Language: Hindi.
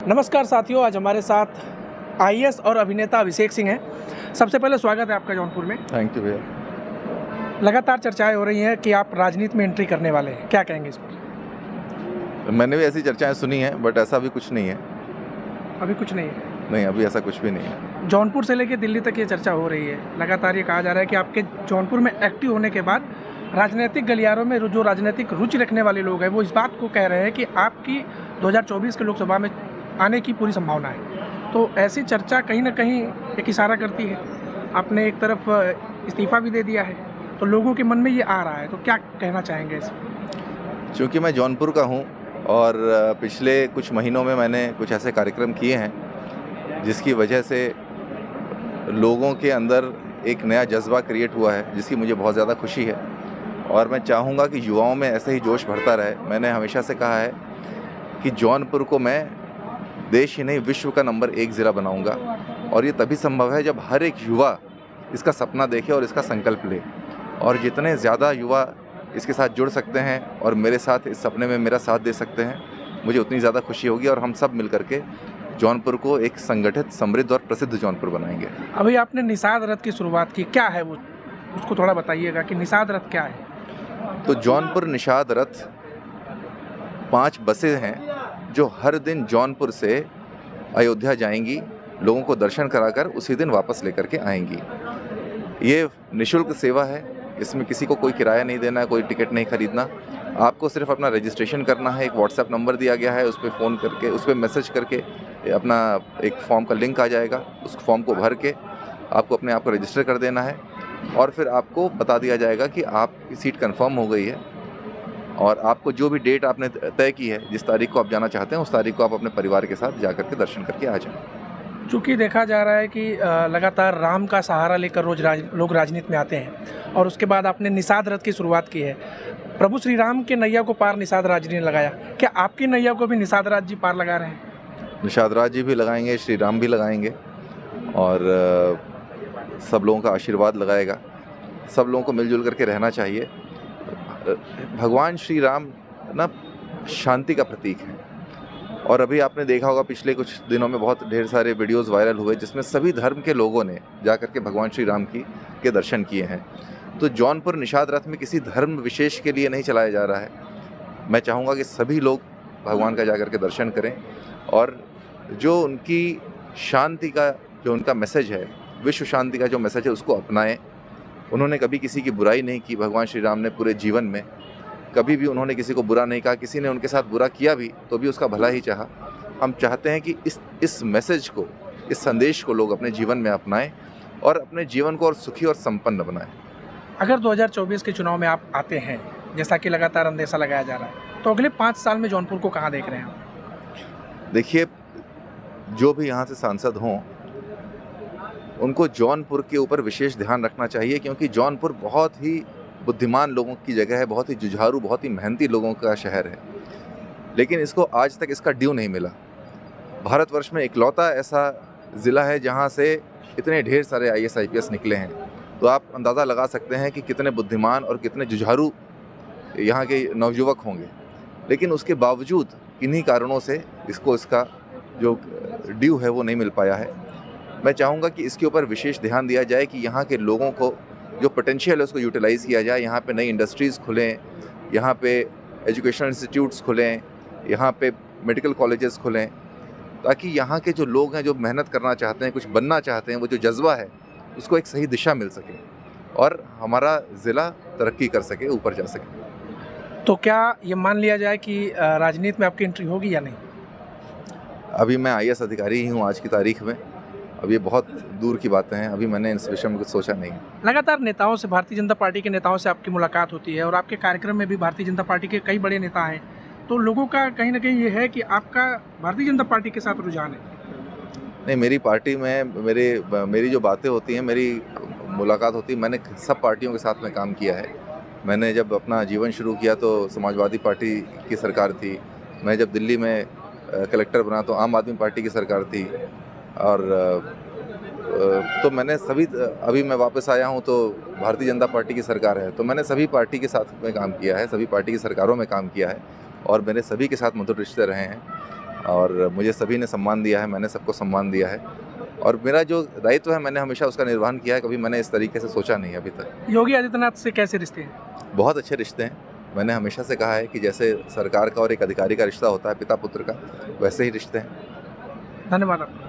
नमस्कार साथियों, आज हमारे साथ आईएएस और अभिनेता अभिषेक सिंह हैं। सबसे पहले स्वागत है आपका जौनपुर में। थैंक यू भैया। लगातार चर्चाएं हो रही हैं कि आप राजनीति में एंट्री करने वाले हैं, क्या कहेंगे इस पर? मैंने भी ऐसी चर्चाएं सुनी हैं, बट ऐसा भी कुछ नहीं है। अभी कुछ नहीं है? नहीं, अभी ऐसा कुछ भी नहीं है। जौनपुर से लेकर दिल्ली तक ये चर्चा हो रही है। लगातार ये कहा जा रहा है कि आपके जौनपुर में एक्टिव होने के बाद राजनीतिक गलियारों में जो राजनीतिक रुचि रखने वाले लोग हैं वो इस बात को कह रहे हैं कि आपकी 2024 के लोकसभा में आने की पूरी संभावना है। तो ऐसी चर्चा कहीं ना कहीं एक इशारा करती है। आपने एक तरफ इस्तीफा भी दे दिया है, तो लोगों के मन में ये आ रहा है, तो क्या कहना चाहेंगे इस पर? चूँकि मैं जौनपुर का हूँ और पिछले कुछ महीनों में मैंने कुछ ऐसे कार्यक्रम किए हैं जिसकी वजह से लोगों के अंदर एक नया जज्बा क्रिएट हुआ है, जिसकी मुझे बहुत ज़्यादा खुशी है। और मैं चाहूँगा कि युवाओं में ऐसे ही जोश बढ़ता रहे। मैंने हमेशा से कहा है कि जौनपुर को मैं देश ही नहीं विश्व का नंबर 1 ज़िला बनाऊंगा, और ये तभी संभव है जब हर एक युवा इसका सपना देखे और इसका संकल्प ले। और जितने ज़्यादा युवा इसके साथ जुड़ सकते हैं और मेरे साथ इस सपने में मेरा साथ दे सकते हैं, मुझे उतनी ज़्यादा खुशी होगी और हम सब मिल करके जौनपुर को एक संगठित, समृद्ध और प्रसिद्ध जौनपुर बनाएंगे। अभी आपने निषाद रथ की शुरुआत की, क्या है वो, उसको थोड़ा बताइएगा कि निषाद रथ क्या है? तो जौनपुर निषाद रथ 5 बसें हैं जो हर दिन जौनपुर से अयोध्या जाएंगी, लोगों को दर्शन कराकर उसी दिन वापस लेकर के आएंगी। ये निःशुल्क सेवा है, इसमें किसी को कोई किराया नहीं देना है, कोई टिकट नहीं खरीदना। आपको सिर्फ अपना रजिस्ट्रेशन करना है। एक व्हाट्सएप नंबर दिया गया है, उस पर फ़ोन करके, उस पर मैसेज करके अपना एक फॉर्म का लिंक आ जाएगा। उस फॉर्म को भर के आपको अपने आप को रजिस्टर कर देना है और फिर आपको बता दिया जाएगा कि आपकी सीट कंफर्म हो गई है और आपको जो भी डेट आपने तय की है, जिस तारीख को आप जाना चाहते हैं, उस तारीख को आप अपने परिवार के साथ जा करके दर्शन करके आ जाएं। चूँकि देखा जा रहा है कि लगातार राम का सहारा लेकर लोग राजनीति में आते हैं और उसके बाद आपने निषाद रथ की शुरुआत की है। प्रभु श्री राम के नैया को पार निषाद राज जी ने लगाया, क्या आपकी नैया को भी निषाद राज जी पार लगा रहे हैं? निषाद राज जी भी लगाएंगे, श्री राम भी लगाएंगे और सब लोगों का आशीर्वाद लगाएगा। सब लोगों को मिलजुल करके रहना चाहिए। भगवान श्री राम ना शांति का प्रतीक है और अभी आपने देखा होगा पिछले कुछ दिनों में बहुत ढेर सारे वीडियोस वायरल हुए जिसमें सभी धर्म के लोगों ने जा करके भगवान श्री राम के दर्शन किए हैं। तो जौनपुर निषाद रथ में किसी धर्म विशेष के लिए नहीं चलाया जा रहा है। मैं चाहूँगा कि सभी लोग भगवान का जा कर के दर्शन करें और जो उनकी शांति का जो उनका मैसेज है, विश्व शांति का जो मैसेज है, उसको अपनाएं। उन्होंने कभी किसी की बुराई नहीं की। भगवान श्री राम ने पूरे जीवन में कभी भी उन्होंने किसी को बुरा नहीं कहा। किसी ने उनके साथ बुरा किया भी तो भी उसका भला ही चाहा। हम चाहते हैं कि इस मैसेज को, इस संदेश को लोग अपने जीवन में अपनाएं और अपने जीवन को और सुखी और संपन्न बनाएं। अगर 2024 के चुनाव में आप आते हैं, जैसा कि लगातार अंदेशा लगाया जा रहा है, तो अगले 5 साल में जौनपुर को कहाँ देख रहे हैं आप? देखिए, जो भी यहाँ से सांसद हों उनको जौनपुर के ऊपर विशेष ध्यान रखना चाहिए, क्योंकि जौनपुर बहुत ही बुद्धिमान लोगों की जगह है, बहुत ही जुझारू, बहुत ही मेहनती लोगों का शहर है, लेकिन इसको आज तक इसका ड्यू नहीं मिला। भारतवर्ष में इकलौता ऐसा ज़िला है जहाँ से इतने ढेर सारे IAS IPS निकले हैं। तो आप अंदाज़ा लगा सकते हैं कि कितने बुद्धिमान और कितने जुझारू यहाँ के नवयुवक होंगे, लेकिन उसके बावजूद किन्हीं कारणों से इसको इसका जो ड्यू है वो नहीं मिल पाया है। मैं चाहूँगा कि इसके ऊपर विशेष ध्यान दिया जाए कि यहाँ के लोगों को जो पोटेंशियल है उसको यूटिलाइज़ किया जाए। यहाँ पे नई इंडस्ट्रीज़ खुलें, यहाँ पे एजुकेशनल इंस्टीट्यूट्स खुलें, यहाँ पे मेडिकल कॉलेजेस खुलें, ताकि यहाँ के जो लोग हैं, जो मेहनत करना चाहते हैं, कुछ बनना चाहते हैं, वो जो जज्बा है उसको एक सही दिशा मिल सके और हमारा ज़िला तरक्की कर सके, ऊपर जा सके। तो क्या ये मान लिया जाए कि राजनीति में आपकी एंट्री होगी या नहीं? अभी मैं IAS अधिकारी ही हूँ आज की तारीख में। अब ये बहुत दूर की बातें हैं, अभी मैंने इस विषय में कुछ सोचा नहीं है। लगातार नेताओं से, भारतीय जनता पार्टी के नेताओं से आपकी मुलाकात होती है और आपके कार्यक्रम में भी भारतीय जनता पार्टी के कई बड़े नेता हैं, तो लोगों का कहीं ना कहीं ये है कि आपका भारतीय जनता पार्टी के साथ रुझान है। नहीं, मेरी पार्टी में मेरी जो बातें होती हैं, मेरी मुलाकात होती है, मैंने सब पार्टियों के साथ में काम किया है। मैंने जब अपना जीवन शुरू किया तो समाजवादी पार्टी की सरकार थी। मैं जब दिल्ली में कलेक्टर बना तो आम आदमी पार्टी की सरकार थी और तो मैंने सभी, अभी मैं वापस आया हूं तो भारतीय जनता पार्टी की सरकार है, तो मैंने सभी पार्टी के साथ में काम किया है, सभी पार्टी की सरकारों में काम किया है और मेरे सभी के साथ मधुर रिश्ते रहे हैं। और मुझे सभी ने सम्मान दिया है, मैंने सबको सम्मान दिया है और मेरा जो दायित्व है मैंने हमेशा उसका निर्वहन किया है। कभी मैंने इस तरीके से सोचा नहीं अभी तक। योगी आदित्यनाथ से कैसे रिश्ते हैं? बहुत अच्छे रिश्ते हैं। मैंने हमेशा से कहा है कि जैसे सरकार का और एक अधिकारी का रिश्ता होता है पिता पुत्र का, वैसे ही रिश्ते हैं। धन्यवाद आपका।